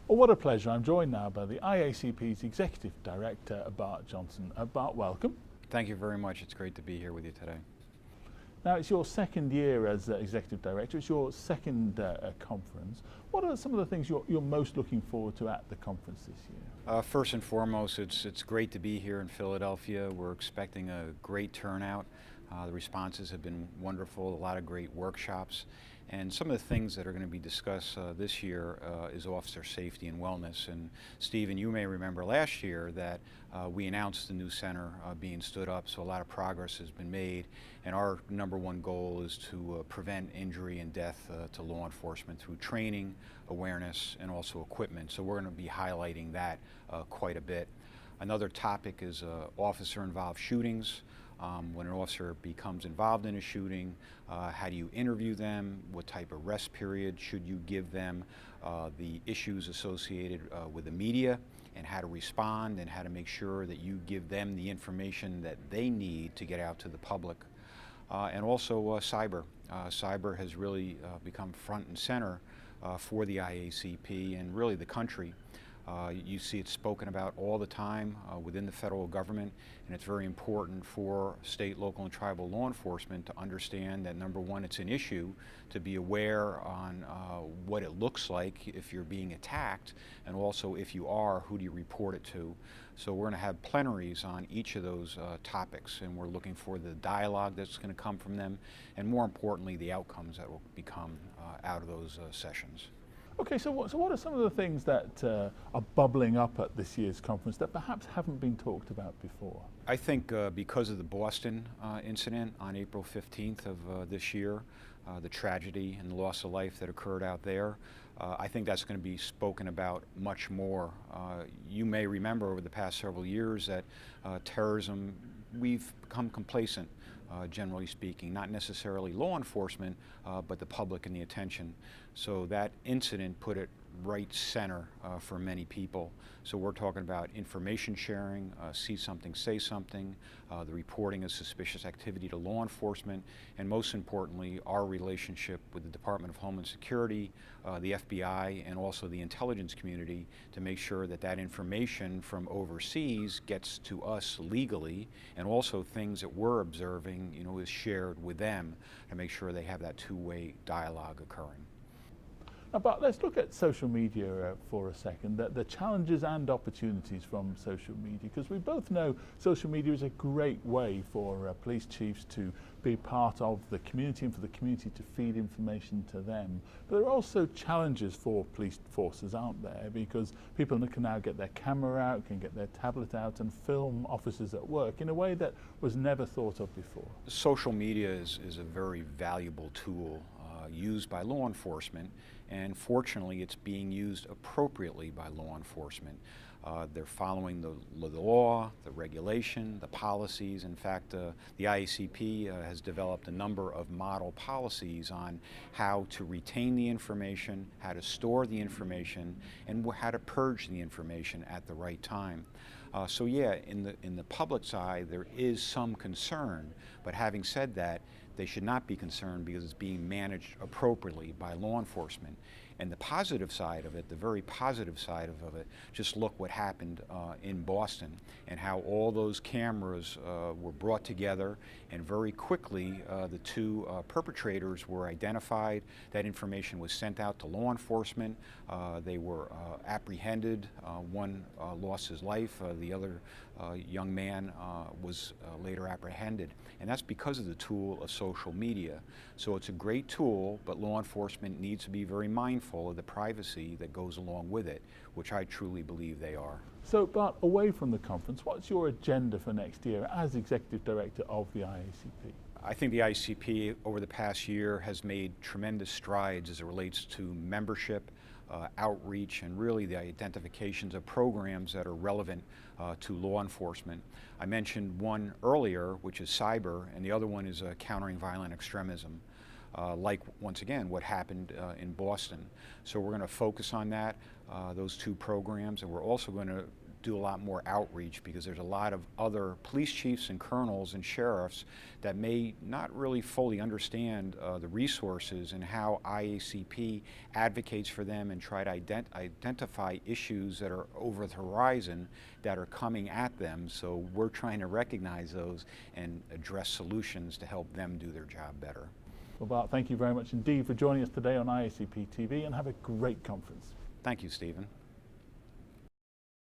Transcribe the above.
Well, what a pleasure. I'm joined now by the IACP's Executive Director, Bart Johnson. Bart, welcome. Thank you very much. It's great to be here with you today. Now, it's your second year as Executive Director. It's your second conference. What are some of the things you're most looking forward to at the conference this year? First and foremost, it's great to be here in Philadelphia. We're expecting a great turnout. The responses have been wonderful, a lot of great workshops. And some of the things that are going to be discussed this year is officer safety and wellness. And Stephen, you may remember last year that we announced the new center being stood up, so a lot of progress has been made. And our number one goal is to prevent injury and death to law enforcement through training, awareness, and also equipment. So we're going to be highlighting that quite a bit. Another topic is officer-involved shootings. When an officer becomes involved in a shooting, how do you interview them? What type of rest period should you give them? The issues associated with the media and how to respond and how to make sure that you give them the information that they need to get out to the public. And also cyber. Cyber has really become front and center for the IACP and really the country. You see it spoken about all the time within the federal government, and it's very important for state, local, and tribal law enforcement to understand that, number one, it's an issue to be aware on what it looks like if you're being attacked, and also if you are, who do you report it to. So we're going to have plenaries on each of those topics, and we're looking for the dialogue that's going to come from them, and more importantly, the outcomes that will become out of those sessions. Okay, so what are some of the things that are bubbling up at this year's conference that perhaps haven't been talked about before? I think because of the Boston incident on April 15th of this year, the tragedy and the loss of life that occurred out there, I think that's going to be spoken about much more. You may remember over the past several years that terrorism, we've become complacent. Generally speaking, not necessarily law enforcement, but the public and the attention. So that incident put it right center for many people. So we're talking about information sharing, see something, say something, the reporting of suspicious activity to law enforcement, and most importantly, our relationship with the Department of Homeland Security, the FBI, and also the intelligence community to make sure that that information from overseas gets to us legally, and also things that we're observing, is shared with them to make sure they have that two-way dialogue occurring. Now, but let's look at social media for a second, the challenges and opportunities from social media, because we both know social media is a great way for police chiefs to be part of the community and for the community to feed information to them. But there are also challenges for police forces, aren't there? Because people can now get their camera out, can get their tablet out and film officers at work in a way that was never thought of before. Social media is a very valuable tool used by law enforcement, and fortunately it's being used appropriately by law enforcement. They're following the law, the regulation, the policies. In fact, the IACP has developed a number of model policies on how to retain the information, how to store the information, and how to purge the information at the right time. So yeah, in the public side there is some concern, but having said that, they should not be concerned because it's being managed appropriately by law enforcement. And the positive side of it, the very positive side of it, just look what happened in Boston and how all those cameras were brought together, and very quickly the two perpetrators were identified. That information was sent out to law enforcement. They were apprehended. One lost his life. The other young man was later apprehended. And that's because of the tool of social media. So it's a great tool, but law enforcement needs to be very mindful of the privacy that goes along with it, which I truly believe they are. So Bart, away from the conference, what's your agenda for next year as Executive Director of the IACP? I think the IACP over the past year has made tremendous strides as it relates to membership, outreach, and really the identifications of programs that are relevant to law enforcement. I mentioned one earlier, which is cyber, and the other one is countering violent extremism. Like, once again, what happened in Boston. So we're going to focus on that, those two programs, and we're also going to do a lot more outreach, because there's a lot of other police chiefs and colonels and sheriffs that may not really fully understand the resources and how IACP advocates for them and try to identify issues that are over the horizon that are coming at them. So we're trying to recognize those and address solutions to help them do their job better. Well, Bart, thank you very much indeed for joining us today on IACP TV, and have a great conference. Thank you, Stephen.